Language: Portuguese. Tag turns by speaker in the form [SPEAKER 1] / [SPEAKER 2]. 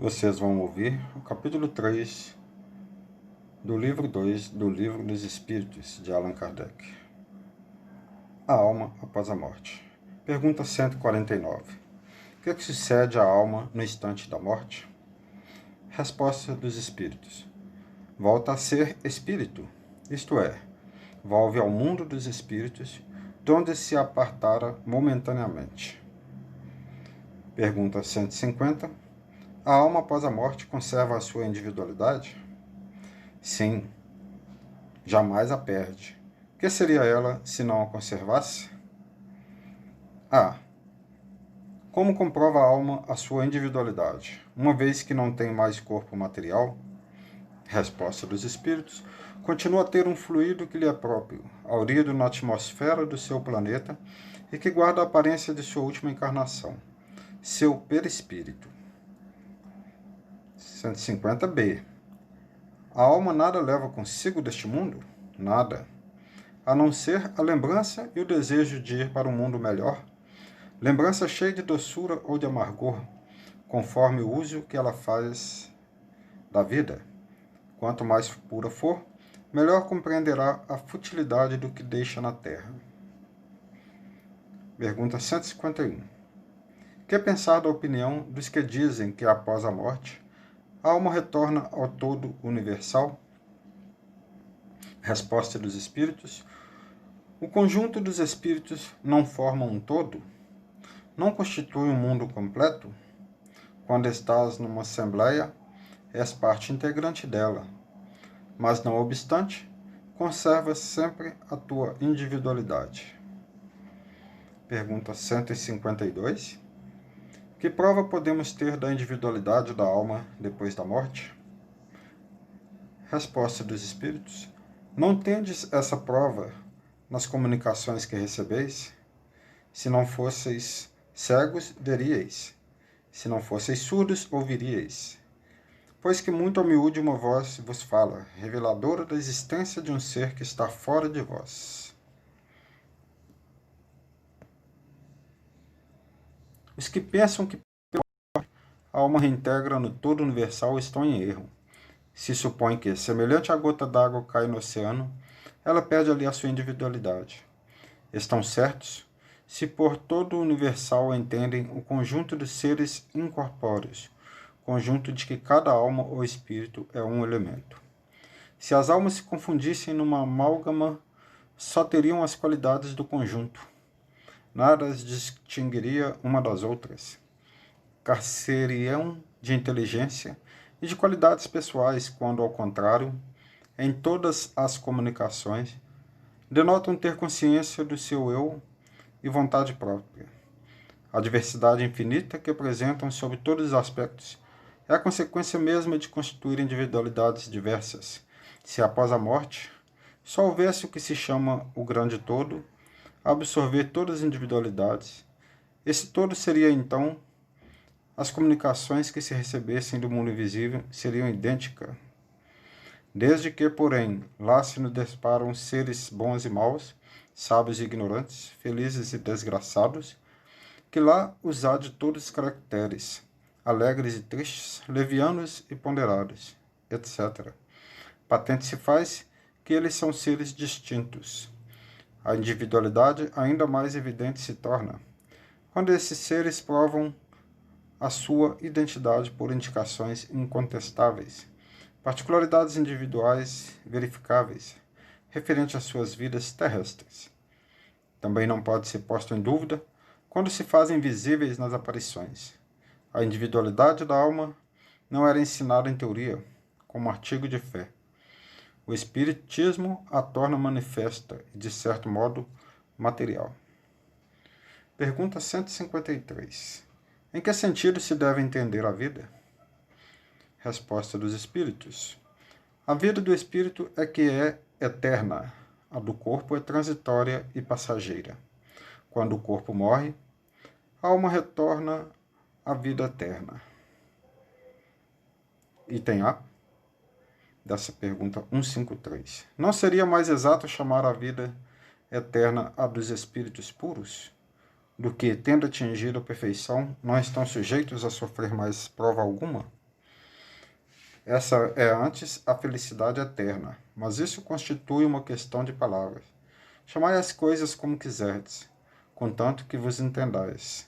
[SPEAKER 1] Vocês vão ouvir o capítulo 3 do livro 2 do Livro dos Espíritos, de Allan Kardec. A alma após a morte. Pergunta 149. O que sucede à alma no instante da morte? Resposta dos Espíritos. Volta a ser espírito, isto é, volve ao mundo dos espíritos, de onde se apartara momentaneamente. Pergunta 150. A alma após a morte conserva a sua individualidade? Sim, jamais a perde. Que seria ela se não a conservasse? A. Como comprova a alma a sua individualidade, uma vez que não tem mais corpo material? Resposta dos Espíritos. Continua a ter um fluido que lhe é próprio, aurido na atmosfera do seu planeta e que guarda a aparência de sua última encarnação, seu perispírito. 150b. A alma nada leva consigo deste mundo? Nada. A não ser a lembrança e o desejo de ir para um mundo melhor, lembrança cheia de doçura ou de amargor, conforme o uso que ela faz da vida. Quanto mais pura for, melhor compreenderá a futilidade do que deixa na terra. Pergunta 151. Que pensar da opinião dos que dizem que após a morte, a alma retorna ao todo universal? Resposta dos Espíritos. O conjunto dos espíritos não forma um todo? Não constitui um mundo completo? Quando estás numa assembleia, és parte integrante dela, mas não obstante, conservas sempre a tua individualidade. Pergunta 152. Que prova podemos ter da individualidade da alma depois da morte? Resposta dos Espíritos. Não tendes essa prova nas comunicações que recebeis? Se não fosseis cegos, veríeis. Se não fosseis surdos, ouviríeis. Pois que muito a miúde uma voz vos fala, reveladora da existência de um ser que está fora de vós. Os que pensam que a alma reintegra no todo universal estão em erro. Se supõe que, semelhante à gota d'água cai no oceano, ela perde ali a sua individualidade. Estão certos se por todo o universal entendem o conjunto dos seres incorpóreos, conjunto de que cada alma ou espírito é um elemento. Se as almas se confundissem numa amálgama, só teriam as qualidades do conjunto. Nada as distinguiria uma das outras. Careceriam de inteligência e de qualidades pessoais, quando, ao contrário, em todas as comunicações, denotam ter consciência do seu eu e vontade própria. A diversidade infinita que apresentam sob todos os aspectos é a consequência mesma de constituir individualidades diversas. Se após a morte só houvesse o que se chama o grande todo, absorver todas as individualidades, esse todo seria então as comunicações que se recebessem do mundo invisível seriam idênticas. Desde que, porém, lá se nos deparam seres bons e maus, sábios e ignorantes, felizes e desgraçados, que lá os há de todos os caracteres, alegres e tristes, levianos e ponderados, etc. Patente se faz que eles são seres distintos. A individualidade ainda mais evidente se torna quando esses seres provam a sua identidade por indicações incontestáveis, particularidades individuais verificáveis, referente às suas vidas terrestres. Também não pode ser posto em dúvida quando se fazem visíveis nas aparições. A individualidade da alma não era ensinada em teoria, como artigo de fé. O Espiritismo a torna manifesta e, de certo modo, material. Pergunta 153. Em que sentido se deve entender a vida? Resposta dos Espíritos. A vida do Espírito é que é eterna, a do corpo é transitória e passageira. Quando o corpo morre, a alma retorna à vida eterna. Item A dessa pergunta 153. Não seria mais exato chamar a vida eterna a dos espíritos puros, do que, tendo atingido a perfeição, não estão sujeitos a sofrer mais prova alguma? Essa é antes a felicidade eterna, mas isso constitui uma questão de palavras. Chamai as coisas como quiserdes, contanto que vos entendais.